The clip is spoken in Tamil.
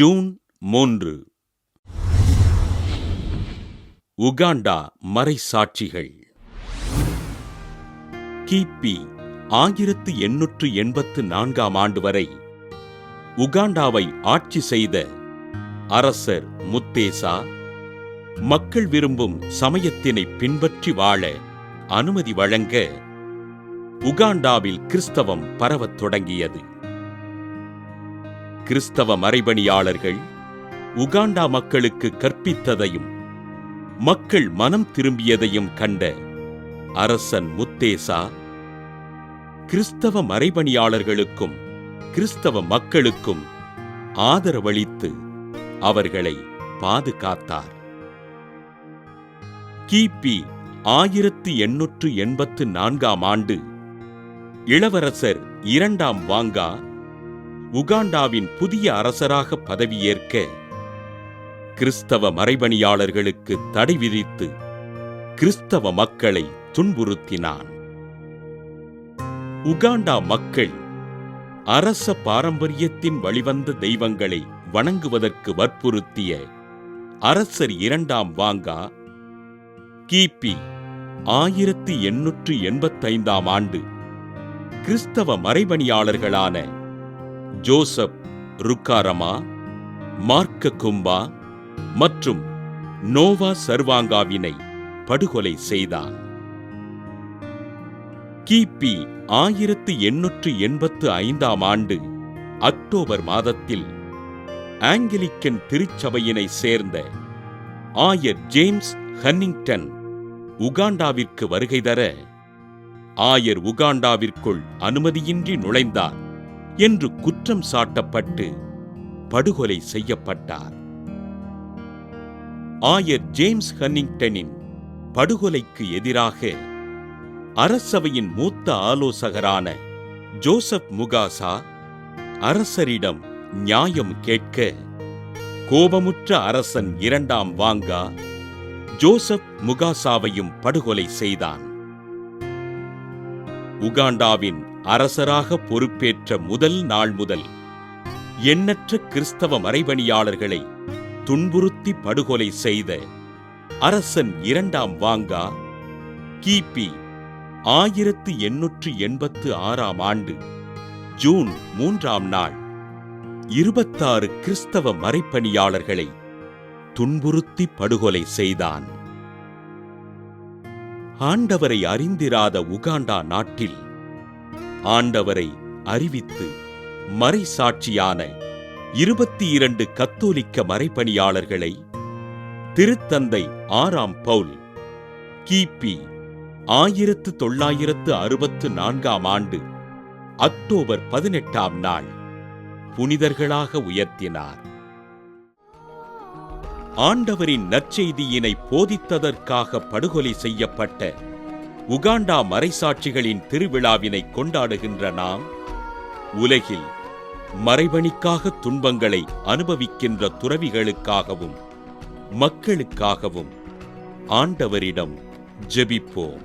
ஜூன் 3. உகாண்டா மறைசாட்சிகள். கிபி 1884 ஆண்டு வரை உகாண்டாவை ஆட்சி செய்த அரசர் முத்தேசா மக்கள் விரும்பும் சமயத்தினை பின்பற்றி வாழ அனுமதி வழங்க உகாண்டாவில் கிறிஸ்தவம் பரவத் தொடங்கியது. கிறிஸ்தவ மறைபணியாளர்கள் உகாண்டா மக்களுக்கு கற்பித்ததையும் மக்கள் மனம் திரும்பியதையும் கண்ட அரசன் முத்தேசா கிறிஸ்தவ மறைபணியாளர்களுக்கும் கிறிஸ்தவ மக்களுக்கும் ஆதரவளித்து அவர்களை பாதுகாத்தார். கிபி 1884 ஆண்டு இளவரசர் 2ஆம் வாங்கா உகாண்டாவின் புதிய அரசராக பதவியேற்க கிறிஸ்தவ மறைபணியாளர்களுக்கு தடை விதித்து கிறிஸ்தவ மக்களை துன்புறுத்தினான். உகாண்டா மக்கள் அரச பாரம்பரியத்தின் வழிவந்த தெய்வங்களை வணங்குவதற்கு வற்புறுத்திய அரசர் 2ஆம் வாங்கா கிபி 1885 ஆண்டு கிறிஸ்தவ மறைபணியாளர்களான ஜோசப் ருக்காரமா, மார்க்க கும்பா மற்றும் நோவா சர்வாங்காவினை படுகொலை செய்தான். கிபி 1885 ஆண்டு அக்டோபர் மாதத்தில் ஆங்கிலிக்கன் திருச்சபையினை சேர்ந்த ஆயர் ஜேம்ஸ் ஹன்னிங்டன் உகாண்டாவிற்கு வருகை தர ஆயர் உகாண்டாவிற்குள் அனுமதியின்றி நுழைந்தார் என்று குற்றம் சாட்டப்பட்டு படுகொலை செய்யப்பட்டார். ஆயர் ஜேம்ஸ் ஹன்னிங்டனின் படுகொலைக்கு எதிராக அரசவையின் மூத்த ஆலோசகரான ஜோசப் முகாசா அரசரிடம் நியாயம் கேட்க கோபமுற்ற அரசன் 2ஆம் வாங்கா ஜோசப் முகாசாவையும் படுகொலை செய்தான். உகாண்டாவின் அரசராக பொறுப்பேற்ற முதல் நாள் முதல் எண்ணற்ற கிறிஸ்தவ மறைபணியாளர்களை துன்புறுத்தி படுகொலை செய்த அரசன் 2ஆம் வாங்கா கிபி 1886 ஆண்டு ஜூன் 3ஆம் நாள் 26 கிறிஸ்தவ மறைபணியாளர்களை துன்புறுத்தி படுகொலை செய்தான். ஆண்டவரை அறிந்திராத உகாண்டா நாட்டில் ஆண்டவரை அறிவித்து மறைசாட்சியான 22 கத்தோலிக்க மறைபணியாளர்களை திருத்தந்தை 6ஆம் பவுல் கிபி 1964 ஆண்டு அக்டோபர் 18ஆம் நாள் புனிதர்களாக உயர்த்தினார். ஆண்டவரின் நற்செய்தியினை போதித்ததற்காக படுகொலை செய்யப்பட்ட உகாண்டா மறைசாட்சிகளின் திருவிழாவினை கொண்டாடுகின்ற நாம் உலகில் மறைபணிக்காக துன்பங்களை அனுபவிக்கின்ற துறவிகளுக்காகவும் மக்களுக்காகவும் ஆண்டவரிடம் ஜெபிப்போம்.